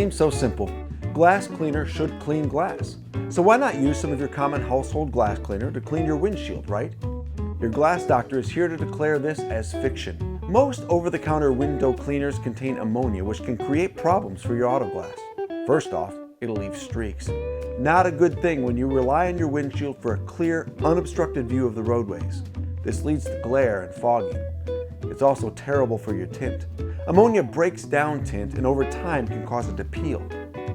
seems so simple. Glass cleaner should clean glass. So why not use some of your common household glass cleaner to clean your windshield, right? Your glass doctor is here to declare this as fiction. Most over-the-counter window cleaners contain ammonia, which can create problems for your auto glass. First off, it'll leave streaks. Not a good thing when you rely on your windshield for a clear, unobstructed view of the roadways. This leads to glare and fogging. It's also terrible for your tint. Ammonia breaks down tint and over time can cause it to peel.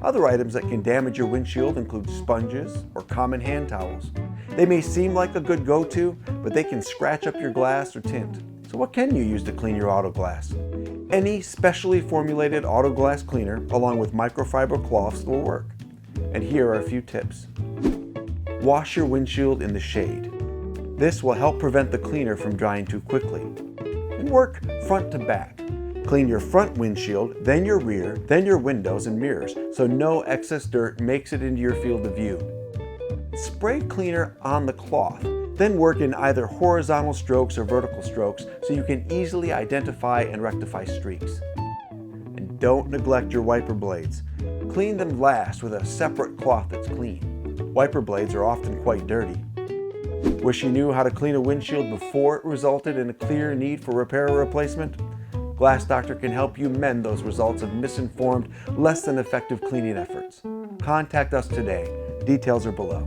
Other items that can damage your windshield include sponges or common hand towels. They may seem like a good go-to, but they can scratch up your glass or tint. So what can you use to clean your auto glass? Any specially formulated auto glass cleaner along with microfiber cloths will work. And here are a few tips. Wash your windshield in the shade. This will help prevent the cleaner from drying too quickly. And work front to back. Clean your front windshield, then your rear, then your windows and mirrors, so no excess dirt makes it into your field of view. Spray cleaner on the cloth, then work in either horizontal strokes or vertical strokes so you can easily identify and rectify streaks. And don't neglect your wiper blades. Clean them last with a separate cloth that's clean. Wiper blades are often quite dirty. Wish you knew how to clean a windshield before it resulted in a clear need for repair or replacement? Glass Doctor can help you mend those results of misinformed, less than effective cleaning efforts. Contact us today. Details are below.